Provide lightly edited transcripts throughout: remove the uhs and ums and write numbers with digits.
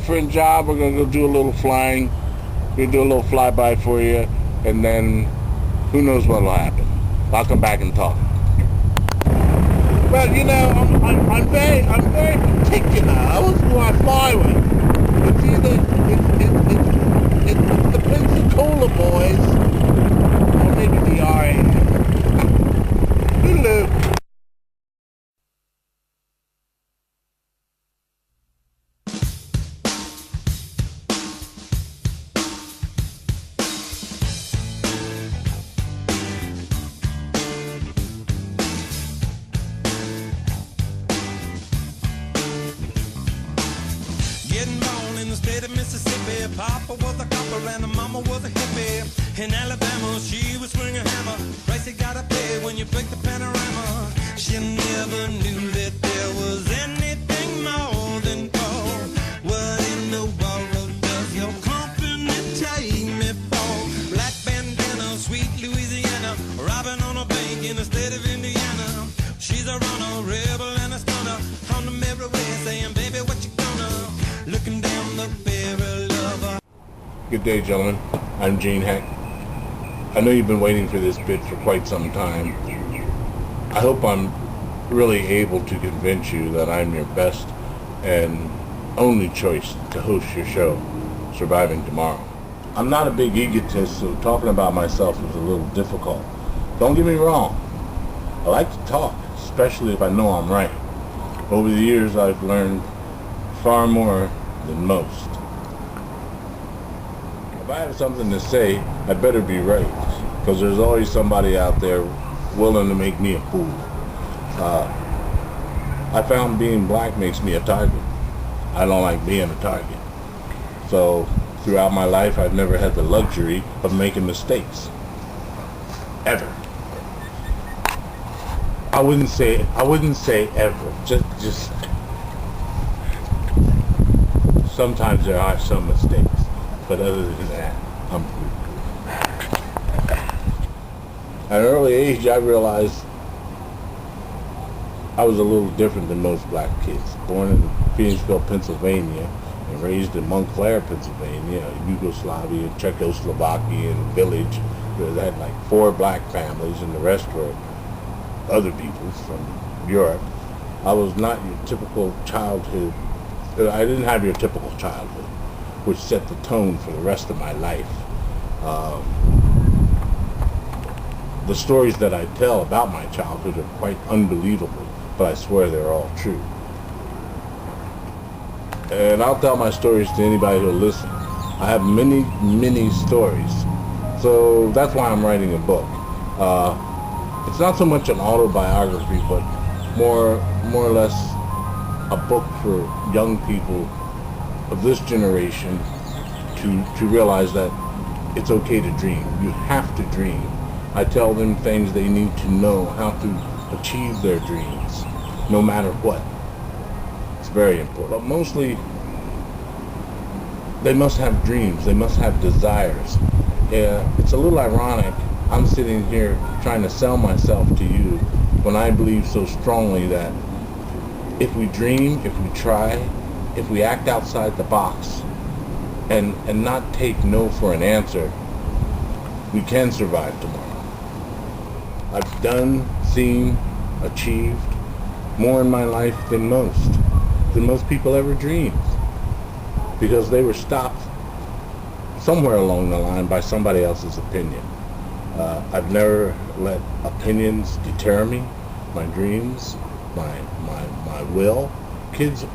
different job. We're gonna go do a little flying. We'll do a little flyby for you, and then who knows what'll happen. I'll come back and talk. But I'm very particular who I fly with. It's either it's the Pensacola boys or maybe the RAF. Hello. Getting born in the state of Mississippi. Papa was a copper and the mama was a hippie. In Alabama, she was swinging a hammer. Price you gotta pay when you break the panorama. She never knew that there was anything more than gold. What in the world does your company take me for? Black bandana, sweet Louisiana, robbing on a bank in the state of Indiana. She's a runner, rebel and a stunner. On the mirror way saying, baby, what you gonna? Looking down the barrel of a... Good day, gentlemen. I'm Gene Heck. I know you've been waiting for this bit for quite some time. I hope I'm really able to convince you that I'm your best and only choice to host your show, Surviving Tomorrow. I'm not a big egotist, so talking about myself is a little difficult. Don't get me wrong. I like to talk, especially if I know I'm right. Over the years, I've learned far more than most. If I have something to say, I better be right, because there's always somebody out there willing to make me a fool. I found being black makes me a target. I don't like being a target. So throughout my life, I've never had the luxury of making mistakes. Ever. I wouldn't say ever. Just sometimes there are some mistakes, but other than that, I'm good. At an early age, I realized I was a little different than most black kids. Born in Phoenixville, Pennsylvania, and raised in Montclair, Pennsylvania, a Yugoslavia, Czechoslovakian village where they had like 4 black families and the rest were other people from Europe. I was not your typical childhood. I didn't have your typical childhood, which set the tone for the rest of my life. The stories that I tell about my childhood are quite unbelievable, but I swear they're all true. And I'll tell my stories to anybody who'll listen. I have many, many stories. So that's why I'm writing a book. It's not so much an autobiography, but more or less a book for young people of this generation to realize that it's okay to dream. You have to dream. I tell them things they need to know how to achieve their dreams, no matter what. It's very important. But mostly, they must have dreams. They must have desires. Yeah, it's a little ironic. I'm sitting here trying to sell myself to you when I believe so strongly that if we dream, if we try, if we act outside the box and not take no for an answer, we can survive tomorrow. I've done, seen, achieved more in my life than most people ever dreamed, because they were stopped somewhere along the line by somebody else's opinion. I've never let opinions deter me, my dreams, my will. Kids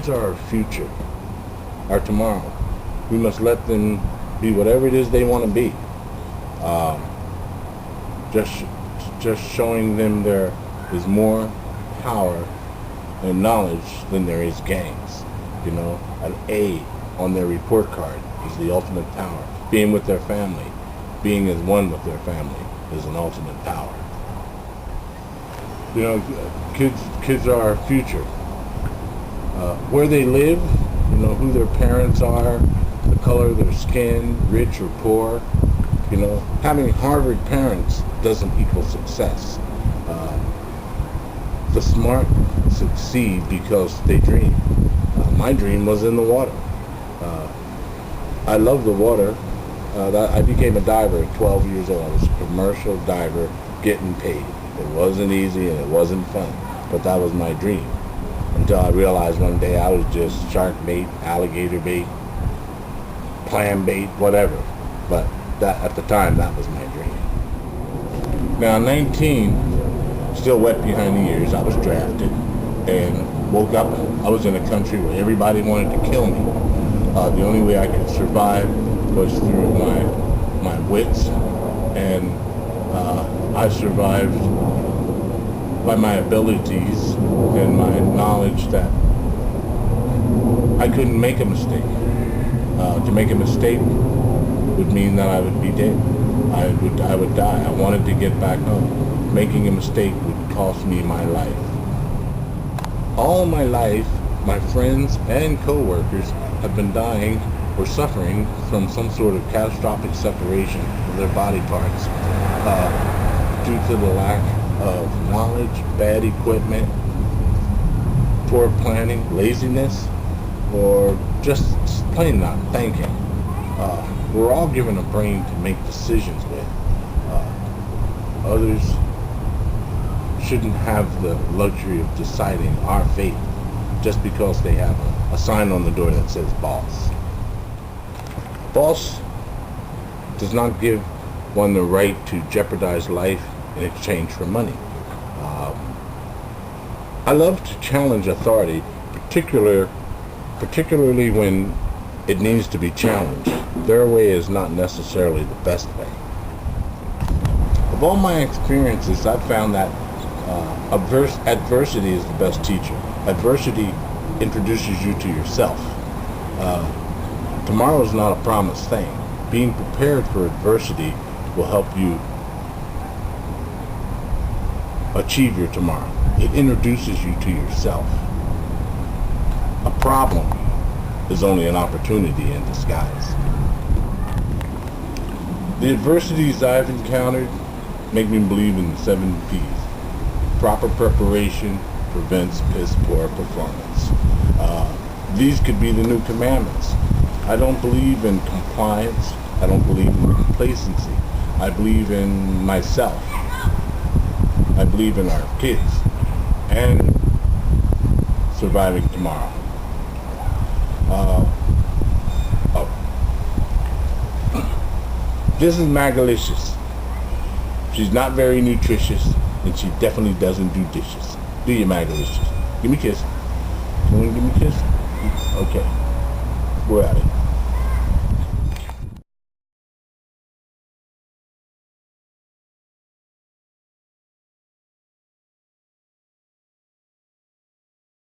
are our future, our tomorrow. We must let them be whatever it is they want to be. Just showing them there is more power and knowledge than there is gangs. You know, an A on their report card is the ultimate power. Being with their family, being as one with their family is an ultimate power. You know, kids are our future. Where they live, you know, who their parents are, the color of their skin, rich or poor. You know, having Harvard parents doesn't equal success. The smart succeed because they dream. My dream was in the water. I love the water. I became a diver at 12 years old. I was a commercial diver getting paid. It wasn't easy and it wasn't fun, but that was my dream. Until I realized one day I was just shark bait, alligator bait, clam bait, whatever. But that at the time, that was my dream. Now, 19, still wet behind the ears, I was drafted and woke up. I was in a country where everybody wanted to kill me. The only way I could survive was through my wits, and I survived by my abilities and my knowledge that I couldn't make a mistake. To make a mistake would mean that I would be dead. I would die. I wanted to get back home. Making a mistake would cost me my life. All my life, my friends and co-workers have been dying or suffering from some sort of catastrophic separation of their body parts due to the lack of knowledge, bad equipment, poor planning, laziness, or just plain not thinking. We're all given a brain to make decisions with. Others shouldn't have the luxury of deciding our fate just because they have a sign on the door that says boss. Boss does not give one the right to jeopardize life in exchange for money. I love to challenge authority, particularly when it needs to be challenged. Their way is not necessarily the best way. Of all my experiences, I've found that adversity is the best teacher. Adversity introduces you to yourself. Tomorrow is not a promised thing. Being prepared for adversity will help you achieve your tomorrow. It introduces you to yourself. A problem is only an opportunity in disguise. The adversities I've encountered make me believe in the 7 P's. Proper preparation prevents piss poor performance. These could be the new commandments. I don't believe in compliance. I don't believe in complacency. I believe in myself. I believe in our kids and surviving tomorrow. This is Magalicious. She's not very nutritious, and she definitely doesn't do dishes. Do you, Magalicious? Give me a kiss. You want to give me a kiss? Okay. We're at it.